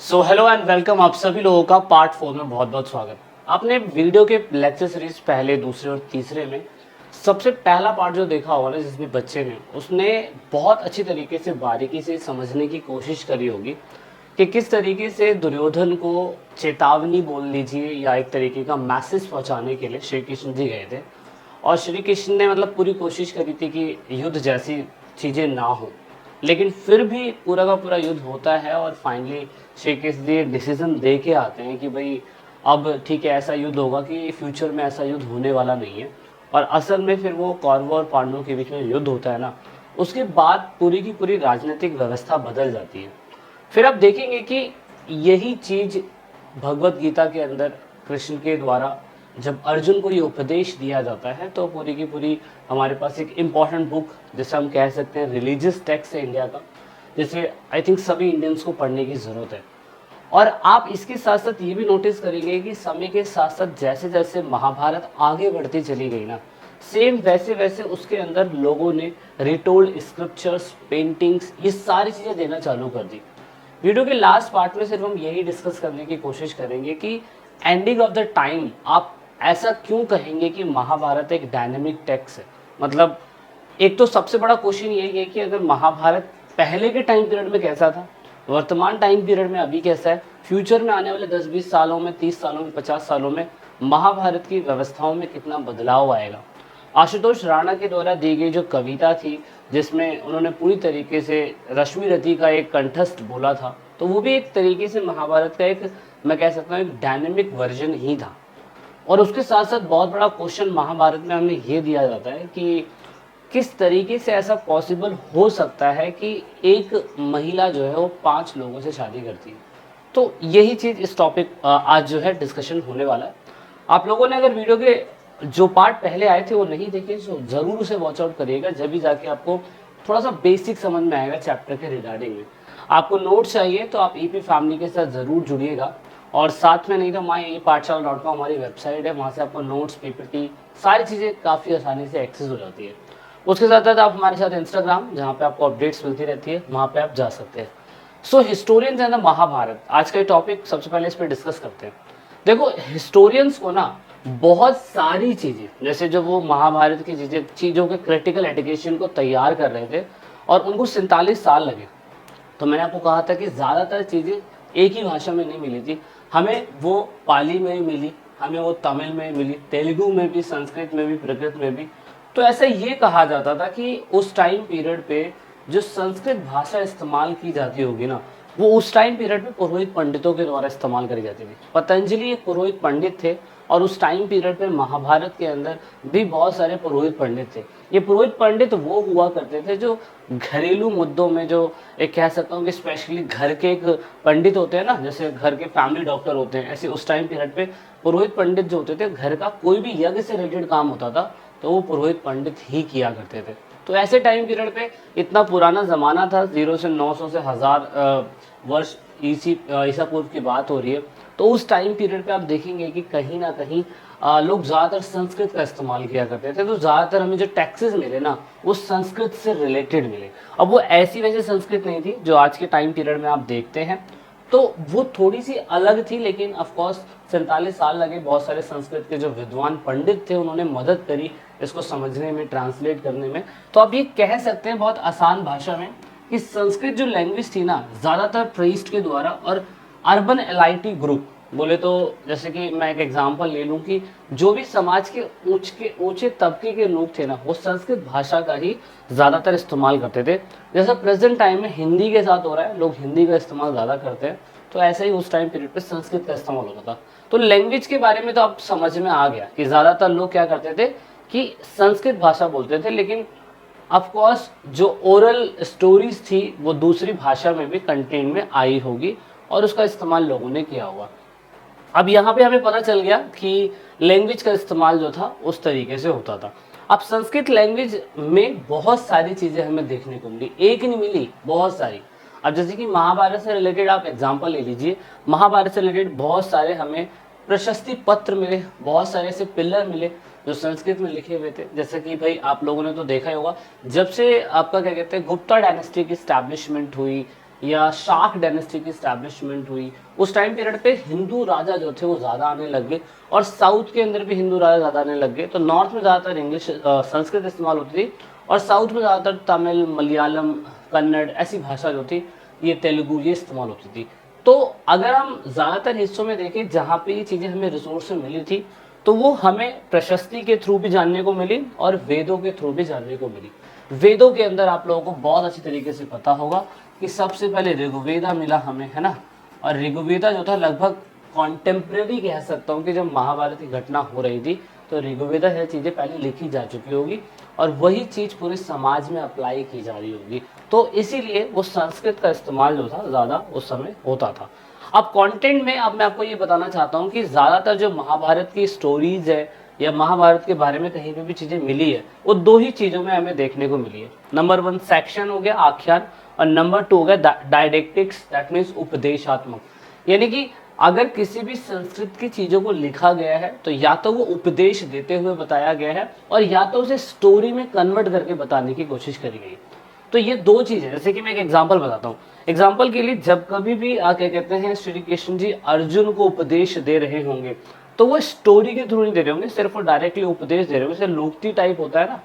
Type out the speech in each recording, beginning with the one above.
So hello and welcome. आप सभी लोगों का पार्ट 4 में बहुत बहुत स्वागत। आपने वीडियो के लेक्चर सीरीज पहले, दूसरे और तीसरे में सबसे पहला पार्ट जो देखा होगा ना, जिसमें बच्चे ने उसने बहुत अच्छी तरीके से बारीकी से समझने की कोशिश करी होगी कि किस तरीके से दुर्योधन को चेतावनी बोल लीजिए या एक तरीके का मैसेज पहुंचाने के लिए श्री कृष्ण जी गए थे। और श्री कृष्ण ने मतलब पूरी कोशिश करी थी कि युद्ध जैसी चीज़ें ना हो, लेकिन फिर भी पूरा का पूरा युद्ध होता है और फाइनली श्री कृष्ण जी एक डिसीजन दे के आते हैं कि भाई अब ठीक है, ऐसा युद्ध होगा कि फ्यूचर में ऐसा युद्ध होने वाला नहीं है। और असल में फिर वो कौरवों और पांडवों के बीच में युद्ध होता है ना, उसके बाद पूरी की पूरी राजनीतिक व्यवस्था बदल जाती है। फिर आप देखेंगे कि यही चीज भगवत गीता के अंदर कृष्ण के द्वारा जब अर्जुन को ये उपदेश दिया जाता है, तो पूरी की पूरी हमारे पास एक इम्पॉर्टेंट बुक, जिसे हम कह सकते हैं रिलीजियस टेक्स्ट है इंडिया का, जिसे आई थिंक सभी इंडियंस को पढ़ने की ज़रूरत है। और आप इसके साथ साथ ये भी नोटिस करेंगे कि समय के साथ साथ जैसे जैसे महाभारत आगे बढ़ती चली गई ना, सेम वैसे वैसे उसके अंदर लोगों ने रिटोल्ड स्क्रिप्चर्स, पेंटिंग्स, ये सारी चीज़ें देना चालू कर दी। वीडियो के लास्ट पार्ट में सिर्फ हम यही डिस्कस करने की कोशिश करेंगे कि एंडिंग ऑफ द टाइम आप ऐसा क्यों कहेंगे कि महाभारत एक डायनेमिक टेक्स्ट है। मतलब एक तो सबसे बड़ा क्वेश्चन यही है कि अगर महाभारत पहले के टाइम पीरियड में कैसा था, वर्तमान टाइम पीरियड में अभी कैसा है, फ्यूचर में आने वाले 10-20 सालों में, 30 सालों में, 50 सालों में महाभारत की व्यवस्थाओं में कितना बदलाव आएगा। आशुतोष राणा के द्वारा दी गई जो कविता थी, जिसमें उन्होंने पूरी तरीके से रश्मि रति का एक कंठस्थ बोला था, तो वो भी एक तरीके से महाभारत का एक, मैं कह सकता हूँ, एक डायनेमिक वर्जन ही था। और उसके साथ साथ बहुत बड़ा क्वेश्चन महाभारत में हमें ये दिया जाता है कि किस तरीके से ऐसा पॉसिबल हो सकता है कि एक महिला जो है वो 5 लोगों से शादी करती है। तो यही चीज़ इस टॉपिक आज जो है डिस्कशन होने वाला है। आप लोगों ने अगर वीडियो के जो पार्ट पहले आए थे वो नहीं देखे, तो ज़रूर उसे वॉच आउट करिएगा, जब भी जाके आपको थोड़ा सा बेसिक समझ में आएगा चैप्टर के रिगार्डिंग में। आपको नोट्स चाहिए तो आप ईपी फैमिली के साथ ज़रूर जुड़िएगा। और साथ में नहीं तो mypathshala.com हमारी वेबसाइट है, वहाँ से आपको नोट्स, पीपीटी, सारी चीज़ें काफ़ी आसानी से एक्सेस हो जाती है। उसके साथ साथ आप हमारे साथ इंस्टाग्राम, जहाँ पे आपको अपडेट्स मिलती रहती है, वहाँ पे आप जा सकते हैं। सो हिस्टोरियंस एंड द महाभारत, आज का टॉपिक सबसे पहले इस पर डिस्कस करते हैं। देखो, हिस्टोरियंस को ना बहुत सारी चीज़ें, जैसे जो वो महाभारत की चीज़ों के क्रिटिकल एजुकेशन को तैयार कर रहे थे और उनको 47 साल लगे। तो मैंने आपको कहा था कि ज़्यादातर चीज़ें एक ही भाषा में नहीं मिली थी, हमें वो पाली में ही मिली, हमें वो तमिल में मिली, तेलुगु में भी, संस्कृत में भी, प्राकृत में भी। तो ऐसा ये कहा जाता था कि उस टाइम पीरियड पे जो संस्कृत भाषा इस्तेमाल की जाती होगी ना, वो उस टाइम पीरियड पे पुरोहित पंडितों के द्वारा इस्तेमाल करी जाती थी। पतंजलि एक पुरोहित पंडित थे और उस टाइम पीरियड पे महाभारत के अंदर भी बहुत सारे पुरोहित पंडित थे। ये पुरोहित पंडित वो हुआ करते थे जो घरेलू मुद्दों में, जो एक कह सकता हूँ कि स्पेशली घर के एक पंडित होते हैं ना, जैसे घर के फैमिली डॉक्टर होते हैं, ऐसे उस टाइम पीरियड पे पुरोहित पंडित जो होते थे, घर का कोई भी यज्ञ से रिलेटेड काम होता था तो वो पुरोहित पंडित ही किया करते थे। तो ऐसे टाइम पीरियड पे इतना पुराना ज़माना था, 0 से 900 से 1000 वर्ष ईसा पूर्व की बात हो रही है। तो उस टाइम पीरियड पे आप देखेंगे कि कहीं ना कहीं लोग ज़्यादातर संस्कृत का इस्तेमाल किया करते थे। तो ज़्यादातर हमें जो टैक्सेस मिले ना, वो संस्कृत से रिलेटेड मिले। अब वो ऐसी वैसी संस्कृत नहीं थी जो आज के टाइम पीरियड में आप देखते हैं, तो वो थोड़ी सी अलग थी। लेकिन ऑफ कोर्स 47 साल लगे, बहुत सारे संस्कृत के जो विद्वान पंडित थे उन्होंने मदद करी इसको समझने में, ट्रांसलेट करने में। तो आप ये कह सकते हैं बहुत आसान भाषा में कि संस्कृत जो लैंग्वेज थी ना, ज़्यादातर प्रीस्ट के द्वारा और अर्बन एलाइटी ग्रुप, बोले तो जैसे कि मैं एक एग्जांपल ले लूँ कि जो भी समाज के ऊंचे तबके के लोग थे ना, वो संस्कृत भाषा का ही ज़्यादातर इस्तेमाल करते थे। जैसा प्रेजेंट टाइम में हिंदी के साथ हो रहा है, लोग हिंदी का इस्तेमाल ज़्यादा करते हैं, तो ऐसा ही उस टाइम पीरियड पे संस्कृत का इस्तेमाल होता था। तो लैंग्वेज के बारे में तो आप समझ में आ गया कि ज़्यादातर लोग क्या करते थे कि संस्कृत भाषा बोलते थे, लेकिन ऑफ कोर्स जो ओरल स्टोरीज थी वो दूसरी भाषा में भी कंटेंट में आई होगी और उसका इस्तेमाल लोगों ने किया होगा। अब यहाँ पे हमें पता चल गया कि लैंग्वेज का इस्तेमाल जो था उस तरीके से होता था। अब संस्कृत लैंग्वेज में बहुत सारी चीज़ें हमें देखने को मिली, एक नहीं मिली, बहुत सारी। अब जैसे कि महाभारत से रिलेटेड आप एग्जाम्पल ले लीजिए, महाभारत से रिलेटेड बहुत सारे हमें प्रशस्ति पत्र मिले, बहुत सारे ऐसे पिलर मिले जो संस्कृत में लिखे हुए थे। जैसे कि भाई आप लोगों ने तो देखा ही होगा, जब से आपका क्या कहते हैं गुप्ता डायनेस्टी की स्टैब्लिशमेंट हुई या शाक डायनेस्टी की स्टैब्लिशमेंट हुई, उस टाइम पीरियड पे हिंदू राजा जो थे वो ज़्यादा आने लग गए और साउथ के अंदर भी हिंदू राजा ज़्यादा आने लग गए। तो नॉर्थ में ज़्यादातर इंग्लिश संस्कृत इस्तेमाल होती थी और साउथ में ज़्यादातर तमिल, मलयालम, कन्नड़ ऐसी भाषा जो थी, ये तेलुगु, ये इस्तेमाल होती थी। तो अगर हम ज़्यादातर हिस्सों में देखें जहाँ पे ये चीज़ें हमें रिसोर्स से मिली थी, तो वो हमें प्रशस्ति के थ्रू भी जानने को मिली और वेदों के थ्रू भी जानने को मिली। वेदों के अंदर आप लोगों को बहुत अच्छी तरीके से पता होगा कि सबसे पहले ऋग्वेदा मिला हमें, है ना। और ऋग्वेदा जो था लगभग कॉन्टेम्प्रेरी कह सकता हूँ कि जब महाभारत की घटना हो रही थी तो ऋग्वेदा यह चीज़ें पहले लिखी जा चुकी होगी और वही चीज़ पूरे समाज में अप्लाई की जा रही होगी। तो इसीलिए वो संस्कृत का इस्तेमाल जो था ज़्यादा उस समय होता था। अब कंटेंट में अब मैं आपको ये बताना चाहता हूँ कि ज़्यादातर जो महाभारत की स्टोरीज है या महाभारत के बारे में कहीं पे भी चीज़ें मिली है, वो दो ही चीज़ों में हमें देखने को मिली है। नंबर 1 सेक्शन हो गया आख्यान और नंबर 2 हो गया डायडेक्टिक्स, दैट मीन्स उपदेशात्मक। यानी कि अगर किसी भी संस्कृत की चीज़ों को लिखा गया है तो या तो वो उपदेश देते हुए बताया गया है और या तो उसे स्टोरी में कन्वर्ट करके बताने की कोशिश करी गई। तो ये दो चीज़ें, जैसे कि मैं एक एग्जांपल बताता हूँ। एग्जांपल के लिए जब कभी भी क्या कहते हैं श्री कृष्ण जी अर्जुन को उपदेश दे रहे होंगे तो वो स्टोरी के थ्रू नहीं दे रहे होंगे, सिर्फ वो डायरेक्टली उपदेश दे रहे होंगे, जैसे लोकती टाइप होता है ना,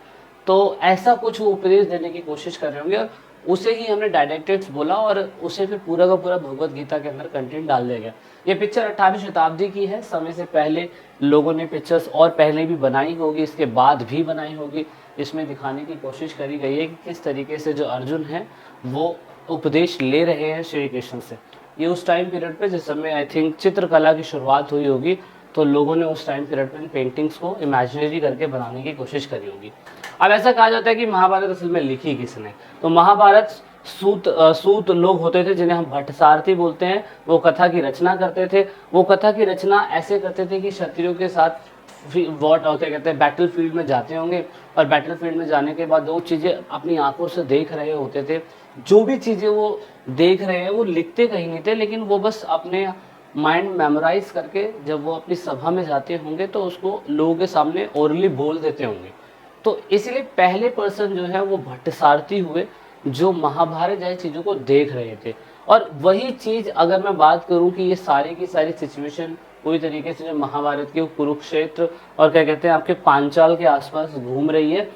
तो ऐसा कुछ वो उपदेश देने की कोशिश कर रहे होंगे और उसे ही हमने डायडेक्टिक्स बोला और उसे फिर पूरा का पूरा भगवत गीता के अंदर कंटेंट डाल दिया गया। ये पिक्चर 18वीं शताब्दी की है, समय से पहले लोगों ने पिक्चर्स और पहले भी बनाई होगी, इसके बाद भी बनाई होगी। इसमें दिखाने की कोशिश करी गई है कि किस तरीके से जो अर्जुन है वो उपदेश ले रहे हैं श्री कृष्ण से। ये उस टाइम पीरियड पे जिस समय आई थिंक चित्रकला की शुरुआत हुई होगी, तो लोगों ने उस टाइम पीरियड में पेंटिंग्स को इमेजिनरी करके बनाने की कोशिश करी होगी। अब ऐसा कहा जाता है कि महाभारत असल में लिखी किसने, तो महाभारत सूत लोग होते थे जिन्हें हम भट्टसारथी बोलते हैं, वो कथा की रचना करते थे। वो कथा की रचना ऐसे करते थे कि क्षत्रियों के साथ वॉट क्या कहते हैं बैटल फील्ड में जाते होंगे और बैटल फील्ड में जाने के बाद जो चीज़ें अपनी आंखों से देख रहे होते थे, जो भी चीज़ें वो देख रहे हैं वो लिखते कहीं नहीं थे, लेकिन वो बस अपने माइंड मेमोराइज करके जब वो अपनी सभा में जाते होंगे तो उसको लोगों के सामने ओरली बोल देते होंगे। तो इसलिए पहले पर्सन जो है वो भट्टसारथी हुए जो महाभारत जैसी चीज़ों को देख रहे थे। और वही चीज़ अगर मैं बात करूं कि ये सारी की सारी सिचुएशन पूरी तरीके से जो महाभारत के कुरुक्षेत्र और क्या कहते हैं आपके पांचाल के आसपास घूम रही है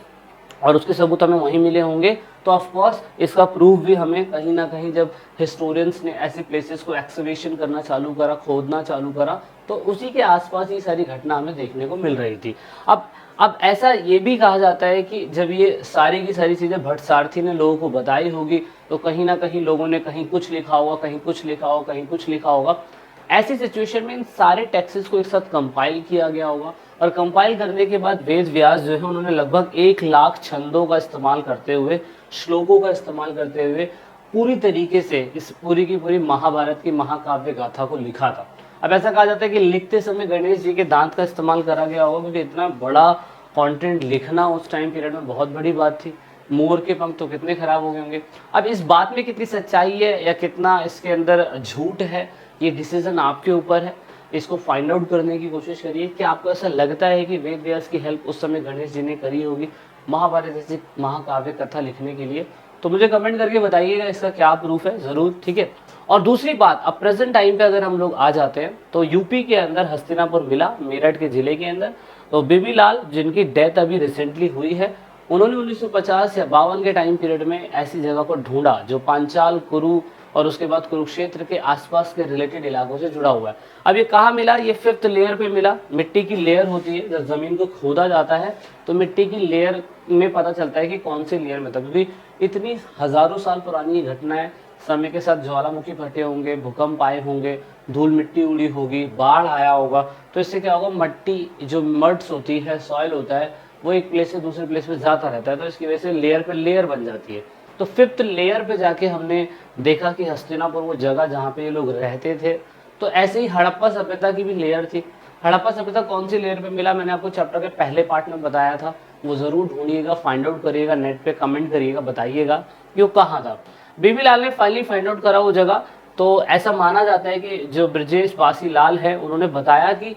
और उसके सबूत हमें वहीं मिले होंगे, तो ऑफ कोर्स इसका प्रूफ भी हमें कहीं ना कहीं जब हिस्टोरियंस ने ऐसे प्लेसेस को एक्सकवेशन करना चालू करा, खोदना चालू करा, तो उसी के आसपास ये सारी घटना हमें देखने को मिल रही थी। अब ऐसा ये भी कहा जाता है कि जब ये सारी की सारी चीज़ें भट्टसारथी ने लोगों को बताई होगी तो कहीं ना कहीं लोगों ने कहीं कुछ लिखा होगा, कहीं कुछ लिखा होगा, कहीं कुछ लिखा होगा। ऐसी सिचुएशन में इन सारे टेक्स्ट्स को एक साथ कंपाइल किया गया होगा और कंपाइल करने के बाद वेद व्यास जो है उन्होंने लगभग 1 लाख छंदों का इस्तेमाल करते हुए, श्लोकों का इस्तेमाल करते हुए पूरी तरीके से इस पूरी की पूरी महाभारत की महाकाव्य गाथा को लिखा था। अब ऐसा कहा जाता है कि लिखते समय गणेश जी के दांत का इस्तेमाल करा गया होगा क्योंकि इतना बड़ा कंटेंट लिखना उस टाइम पीरियड में बहुत बड़ी बात थी। मोर के पंख तो कितने खराब हो गए होंगे। अब इस बात में कितनी सच्चाई है या कितना इसके अंदर झूठ है, ये डिसीजन आपके ऊपर है। इसको फाइंड आउट करने की कोशिश करिए कि आपको ऐसा लगता है कि वेद व्यास की हेल्प उस समय गणेश जी ने करी होगी महाभारत जैसी महाकाव्य कथा लिखने के लिए, तो मुझे कमेंट करके बताइएगा इसका क्या प्रूफ है ज़रूर, ठीक है। और दूसरी बात, अब प्रेजेंट टाइम पे अगर हम लोग आ जाते हैं तो यूपी के अंदर हस्तिनापुर मिला, मेरठ के ज़िले के अंदर, तो बीबी लाल जिनकी डेथ अभी रिसेंटली हुई है, उन्होंने 1950 या 52 के टाइम पीरियड में ऐसी जगह को ढूंढा जो पांचाल, कुरु और उसके बाद कुरुक्षेत्र के आसपास के रिलेटेड इलाकों से जुड़ा हुआ है। अब ये कहाँ मिला, ये 5th लेयर पे मिला। मिट्टी की लेयर होती है, जब ज़मीन को खोदा जाता है तो मिट्टी की लेयर में पता चलता है कि कौन से लेयर में था, क्योंकि इतनी हज़ारों साल पुरानी घटना है। समय के साथ ज्वालामुखी फटे होंगे, भूकंप आए होंगे, धूल मिट्टी उड़ी होगी, बाढ़ आया होगा, तो इससे क्या होगा, मट्टी जो मड्स होती है, सॉइल होता है, वो एक प्लेस से दूसरे प्लेस में जाता रहता है, तो इसकी वजह से लेयर पे लेयर बन जाती है। तो 5th लेयर पे जाके हमने देखा कि हस्तिनापुर वो जगह जहाँ पे ये लोग रहते थे। तो ऐसे ही हड़प्पा सभ्यता की भी लेयर थी। हड़प्पा सभ्यता कौन सी लेयर पे मिला, मैंने आपको चैप्टर के पहले पार्ट में बताया था, वो ज़रूर ढूंढिएगा, फाइंड आउट करिएगा, नेट पे कमेंट करिएगा, बताइएगा कि वो कहाँ था। बीबी लाल ने फाइनली फाइंड आउट करा वो जगह। तो ऐसा माना जाता है कि जो ब्रजेश बासी लाल है उन्होंने बताया कि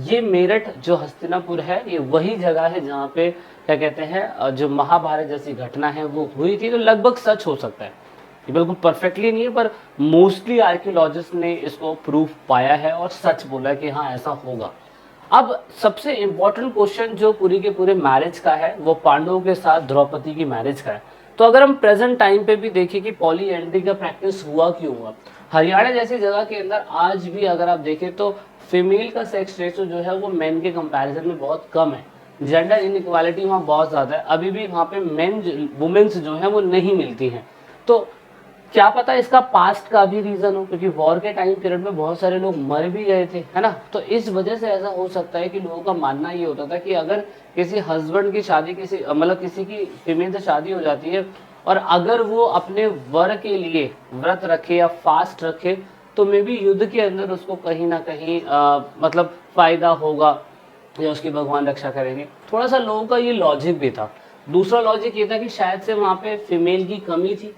ये मेरठ जो हस्तिनापुर है ये वही जगह है जहाँ पे क्या कहते हैं जो महाभारत जैसी घटना है वो हुई थी। तो लगभग सच हो सकता है। ये बिल्कुल परफेक्टली नहीं है, पर मोस्टली आर्कियोलॉजिस्ट ने इसको प्रूफ पाया है और सच बोला है कि हाँ ऐसा होगा। अब सबसे इम्पोर्टेंट क्वेश्चन जो पूरी के पूरे मैरिज का है वो पांडवों के साथ द्रौपदी की मैरिज का है। तो अगर हम प्रेजेंट टाइम पे भी देखें कि पॉलीएंड्री का प्रैक्टिस हुआ क्यों हुआ, हरियाणा जैसी जगह के अंदर आज भी अगर आप देखें तो फीमेल का सेक्स रेशो जो है वो मेन के कंपैरिजन में बहुत कम है। जेंडर इनइक्वालिटी वहाँ बहुत ज़्यादा है, अभी भी वहाँ पे मेन वुमेन्स जो है वो नहीं मिलती हैं। तो क्या पता इसका पास्ट का भी रीजन हो, क्योंकि वॉर के टाइम पीरियड में बहुत सारे लोग मर भी गए थे, है ना। तो इस वजह से ऐसा हो सकता है कि लोगों का मानना ये होता था कि अगर किसी हस्बैंड की शादी किसी मतलब किसी की फीमेल से शादी हो जाती है और अगर वो अपने वर के लिए व्रत रखे या फास्ट रखे तो मे बी युद्ध के अंदर उसको कहीं ना कहीं मतलब फायदा होगा या उसकी भगवान रक्षा करेंगे। थोड़ा सा लोगों का ये लॉजिक भी था। दूसरा लॉजिक ये था कि शायद से वहाँ पे फीमेल की कमी थी,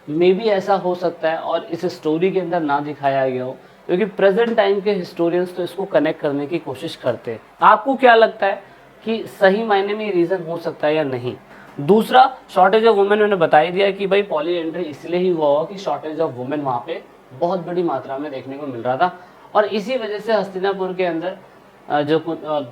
मे बी ऐसा हो सकता है और इस स्टोरी के अंदर ना दिखाया गया हो, क्योंकि प्रेजेंट टाइम के हिस्टोरियंस तो इसको कनेक्ट करने की कोशिश करते हैं। आपको क्या लगता है कि सही मायने में रीज़न हो सकता है या नहीं? दूसरा, शॉर्टेज ऑफ वुमेन मैंने बता ही दिया कि भाई पॉलीएंड्री इसलिए ही हुआ होगा कि शॉर्टेज ऑफ वुमेन वहाँ पे बहुत बड़ी मात्रा में देखने को मिल रहा था और इसी वजह से हस्तिनापुर के अंदर जो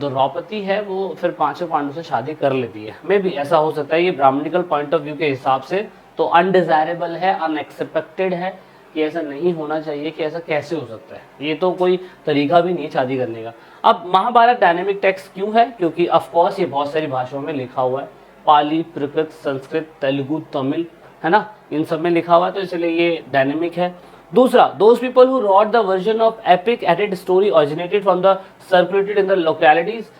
द्रौपदी है वो फिर पांचों पांडवों से शादी कर लेती है। मे भी ऐसा हो सकता है, ये ब्राह्मणिकल पॉइंट ऑफ व्यू के हिसाब से तो अनडिजायरेबल है, अनएक्सपेक्टेड है कि ऐसा नहीं होना चाहिए, कि ऐसा कैसे हो सकता है, ये तो कोई तरीका भी नहीं है शादी करने का। अब महाभारत डायनेमिक टेक्स्ट क्यों है? क्योंकि ऑफकोर्स ये बहुत सारी भाषाओं में लिखा हुआ है, पाली, प्राकृत, संस्कृत, तेलुगु, तमिल, है ना, इन सब में लिखा हुआ है, तो इसलिए ये डायनेमिक है। दूसरा, those people who wrote the version of epic added story originated from the circulated in the localities.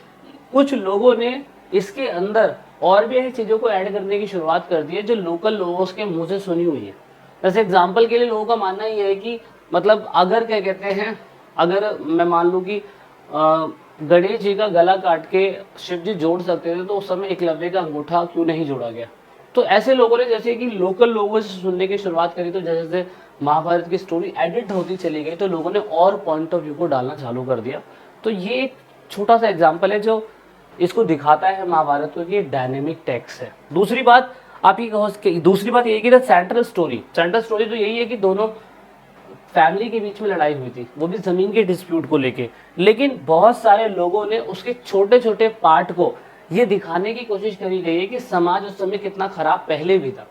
कुछ लोगों ने इसके अंदर और भी ऐसी चीज़ों को ऐड करने की शुरुआत कर दी है जो लोकल लोगों के मुंह से सुनी हुई है। जैसे एग्जाम्पल के लिए लोगों का मानना ये है कि मतलब अगर क्या कहते हैं, अगर मैं मान लूँ कि गणेश जी का गला काट के शिव जी जोड़ सकते थे तो उस समय एकलव्य का अंगूठा क्यों नहीं जोड़ा गया? तो ऐसे लोगों ने जैसे कि लोकल लोगों से सुनने की शुरुआत करी, तो जैसे जैसे महाभारत की स्टोरी एडिट होती चली गई तो लोगों ने और पॉइंट ऑफ व्यू को डालना चालू कर दिया। तो ये एक छोटा सा एग्जाम्पल है जो इसको दिखाता है महाभारत को कि डायनेमिक टेक्स्ट है। दूसरी बात आप ये कहो, दूसरी बात ये है कि सेंट्रल स्टोरी तो यही है कि दोनों फैमिली के बीच में लड़ाई हुई थी, वो भी जमीन के डिस्प्यूट को लेके, लेकिन बहुत सारे लोगों ने उसके छोटे छोटे पार्ट को ये दिखाने की कोशिश करी गई है कि समाज उस समय कितना खराब पहले भी था।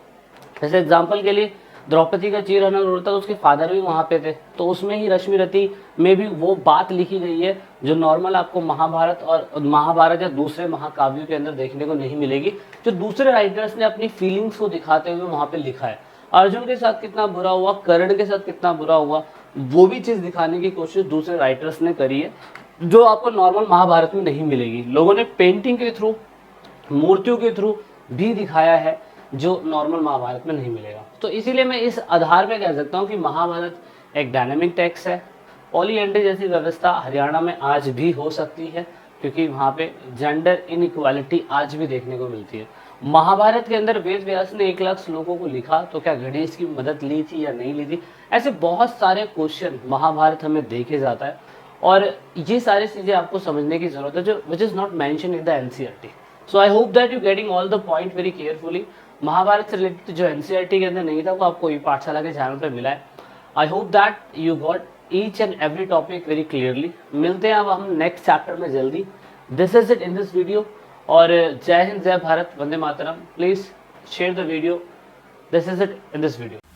जैसे एग्जाम्पल के लिए द्रौपदी का चीर हरण हो रहा था तो उसके फादर भी वहाँ पे थे, तो उसमें ही रश्मि रति में भी वो बात लिखी गई है जो नॉर्मल आपको महाभारत या दूसरे महाकाव्यों के अंदर देखने को नहीं मिलेगी, जो दूसरे राइटर्स ने अपनी फीलिंग्स को दिखाते हुए वहाँ पे लिखा है। अर्जुन के साथ कितना बुरा हुआ, कर्ण के साथ कितना बुरा हुआ, वो भी चीज़ दिखाने की कोशिश दूसरे राइटर्स ने करी है जो आपको नॉर्मल महाभारत में नहीं मिलेगी। लोगों ने पेंटिंग के थ्रू, मूर्तियों के थ्रू भी दिखाया है जो नॉर्मल महाभारत में नहीं मिलेगा। तो इसीलिए मैं इस आधार पे कह सकता हूँ कि महाभारत एक डायनेमिक टेक्स्ट है। पॉलीएंड्री जैसी व्यवस्था हरियाणा में आज भी हो सकती है क्योंकि वहाँ पे जेंडर इनइक्वालिटी आज भी देखने को मिलती है। महाभारत के अंदर वेद व्यास ने 1 लाख श्लोकों को लिखा तो क्या गणेश की मदद ली थी या नहीं ली थी? ऐसे बहुत सारे क्वेश्चन महाभारत हमें देखे जाता है और ये सारी चीज़ें आपको समझने की जरूरत है जो which is not mention in the NCERT. So I hope that you getting all the point very carefully. Mahabharat से रिलेटेड जो एनसीईआरटी के अंदर नहीं था वो आपको ई पाठशाला के चैनल पे मिला है। I hope that you got each and every topic very clearly. मिलते हैं अब हम नेक्स्ट चैप्टर में जल्दी। This is it in this video और जय हिंद, जय भारत, वंदे मातरम। Please share the video. This is it in this video.